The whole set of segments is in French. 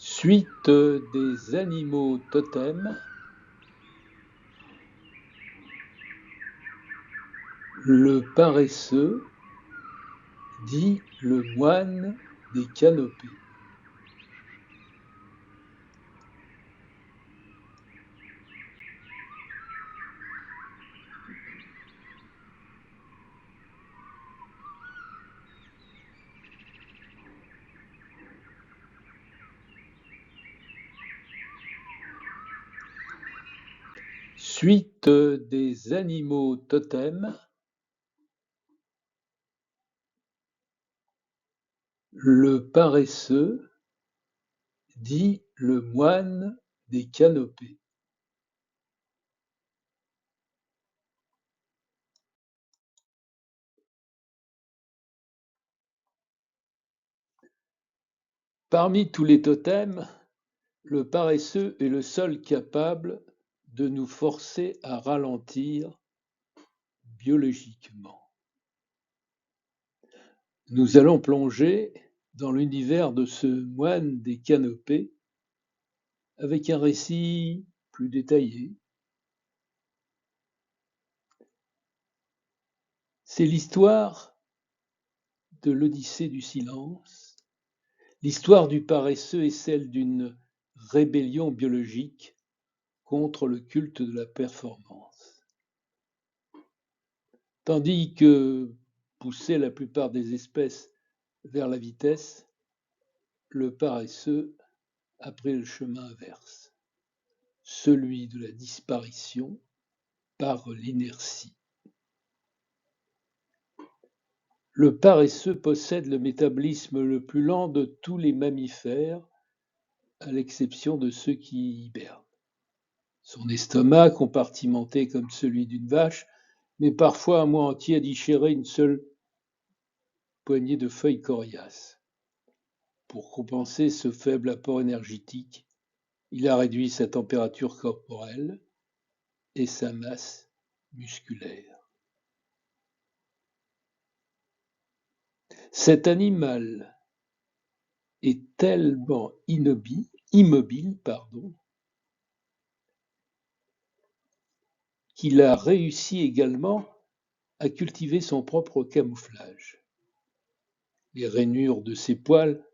Suite des animaux totems, le paresseux, dit le moine des canopées. Suite des animaux totems, le paresseux, dit le moine des canopées. Parmi tous les totems, le paresseux est le seul capable de nous forcer à ralentir biologiquement. Nous allons plonger dans l'univers de ce moine des canopées avec un récit plus détaillé. C'est l'histoire de l'Odyssée du silence. L'histoire du paresseux est celle d'une rébellion biologique contre le culte de la performance. Tandis que poussaient la plupart des espèces vers la vitesse, le paresseux a pris le chemin inverse, celui de la disparition par l'inertie. Le paresseux possède le métabolisme le plus lent de tous les mammifères, à l'exception de ceux qui hibernent. Son estomac, compartimenté comme celui d'une vache, met parfois un mois entier à digérer une seule poignée de feuilles coriaces. Pour compenser ce faible apport énergétique, il a réduit sa température corporelle et sa masse musculaire. Cet animal est tellement immobile, qu'il a réussi également à cultiver son propre camouflage. Les rainures de ses poils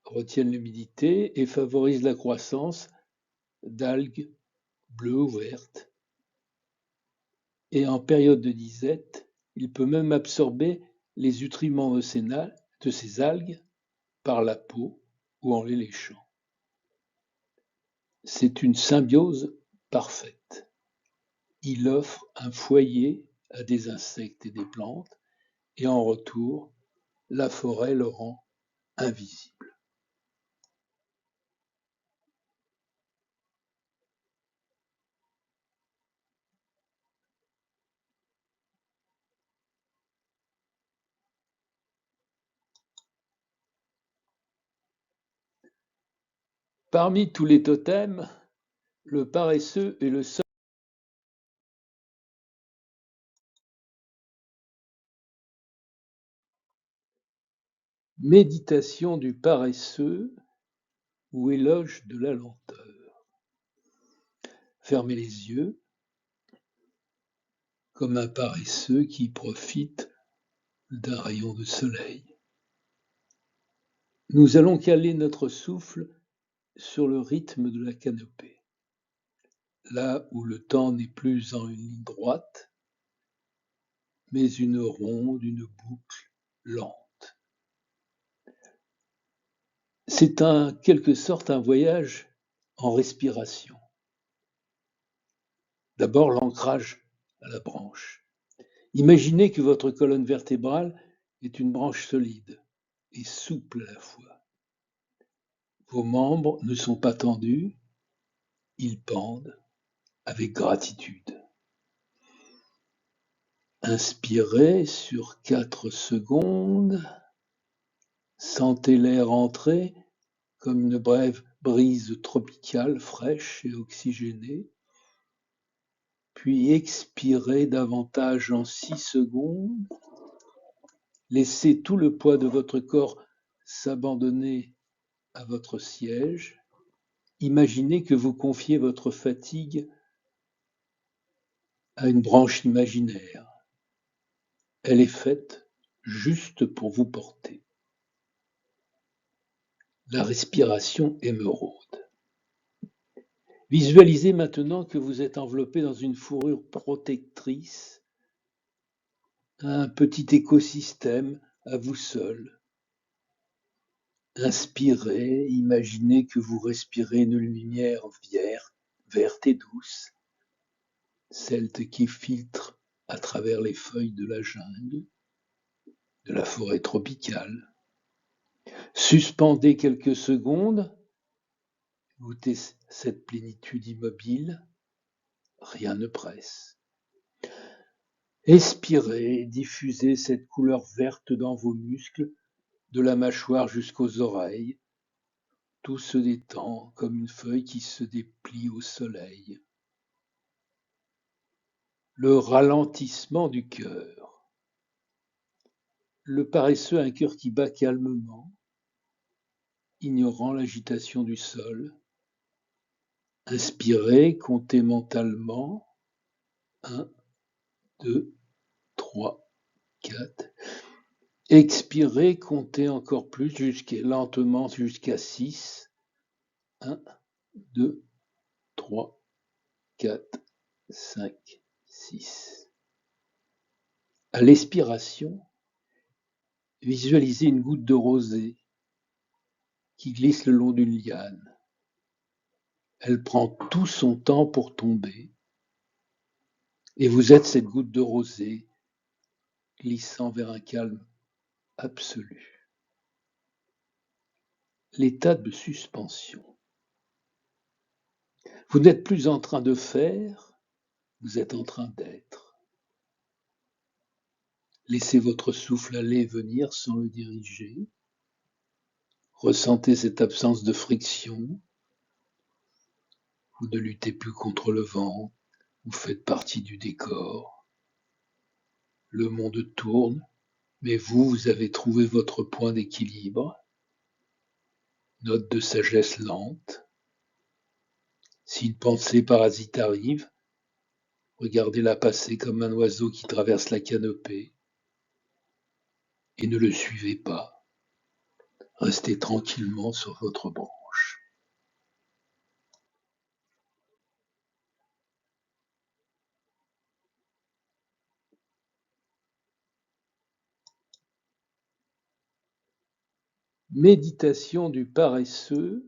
retiennent l'humidité et favorisent la croissance d'algues bleues ou vertes. Et en période de disette, il peut même absorber les nutriments de ces algues par la peau ou en les léchant. C'est une symbiose parfaite. Il offre un foyer à des insectes et des plantes, et en retour, la forêt le rend invisible. Parmi tous les totems, le paresseux est le seul. Méditation du paresseux ou éloge de la lenteur. Fermez les yeux comme un paresseux qui profite d'un rayon de soleil. Nous allons caler notre souffle sur le rythme de la canopée, là où le temps n'est plus en une ligne droite, mais une ronde, une boucle lente. C'est en quelque sorte un voyage en respiration. D'abord, l'ancrage à la branche. Imaginez que votre colonne vertébrale est une branche solide et souple à la fois. Vos membres ne sont pas tendus, ils pendent avec gratitude. Inspirez sur 4 secondes. Sentez l'air entrer comme une brève brise tropicale fraîche et oxygénée. Puis expirez davantage en 6 secondes. Laissez tout le poids de votre corps s'abandonner à votre siège, imaginez que vous confiez votre fatigue à une branche imaginaire. Elle est faite juste pour vous porter. La respiration émeraude. Visualisez maintenant que vous êtes enveloppé dans une fourrure protectrice, un petit écosystème à vous seul. Inspirez, imaginez que vous respirez une lumière verte et douce, celle qui filtre à travers les feuilles de la jungle, de la forêt tropicale. Suspendez quelques secondes, goûtez cette plénitude immobile, rien ne presse. Expirez, diffusez cette couleur verte dans vos muscles, de la mâchoire jusqu'aux oreilles. Tout se détend comme une feuille qui se déplie au soleil. Le ralentissement du cœur. Le paresseux a un cœur qui bat calmement, ignorant l'agitation du sol. Inspirez, comptez mentalement. 1, 2, 3, 4. Expirez, comptez encore plus, lentement jusqu'à 6. 1, 2, 3, 4, 5, 6. À l'expiration, visualisez une goutte de rosée qui glisse le long d'une liane. Elle prend tout son temps pour tomber, et vous êtes cette goutte de rosée glissant vers un calme absolu. L'état de suspension. Vous n'êtes plus en train de faire, vous êtes en train d'être. Laissez votre souffle aller et venir sans le diriger. Ressentez cette absence de friction. Vous ne luttez plus contre le vent, vous faites partie du décor. Le monde tourne, mais vous avez trouvé votre point d'équilibre. Note de sagesse lente. Si une pensée parasite arrive, regardez-la passer comme un oiseau qui traverse la canopée et ne le suivez pas. Restez tranquillement sur votre branche. Méditation du paresseux.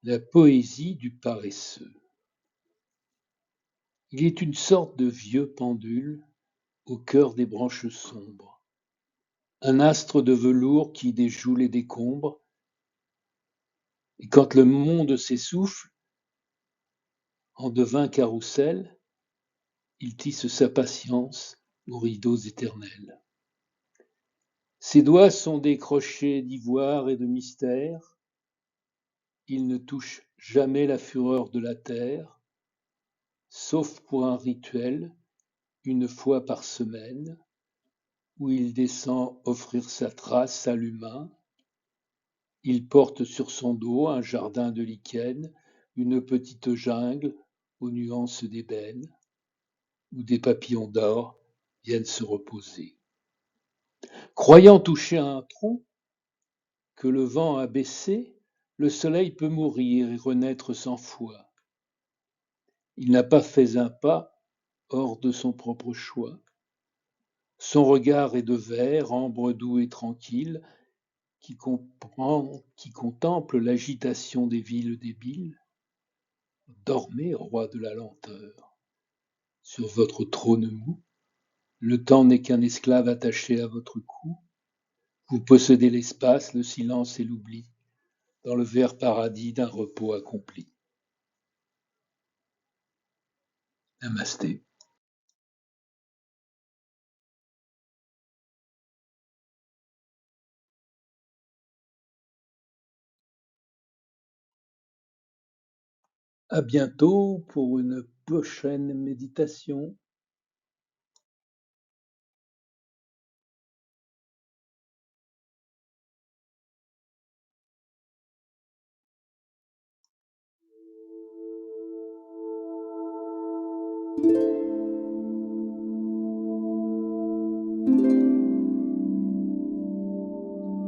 La poésie du paresseux. Il est une sorte de vieux pendule au cœur des branches sombres, un astre de velours qui déjoue les décombres, et quand le monde s'essouffle, en devint carrousel, il tisse sa patience aux rideaux éternels. Ses doigts sont des crochets d'ivoire et de mystère, il ne touche jamais la fureur de la terre, sauf pour un rituel, une fois par semaine, où il descend offrir sa trace à l'humain. Il porte sur son dos un jardin de lichen, une petite jungle aux nuances d'ébène, où des papillons d'or viennent se reposer. Croyant toucher un tronc que le vent a baissé, le soleil peut mourir et renaître 100 fois. Il n'a pas fait un pas hors de son propre choix. Son regard est de verre, ambre doux et tranquille, qui contemple l'agitation des villes débiles. Dormez, roi de la lenteur, sur votre trône mou. Le temps n'est qu'un esclave attaché à votre cou. Vous possédez l'espace, le silence et l'oubli, dans le vert paradis d'un repos accompli. Namasté. À bientôt pour une prochaine méditation.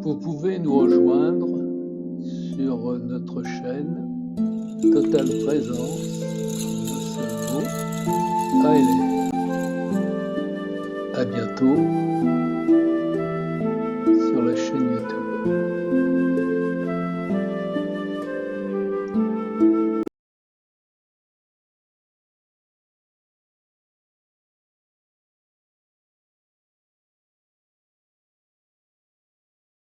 Vous pouvez nous rejoindre sur notre chaîne Totale Présence, le cerveau ALF. À bientôt.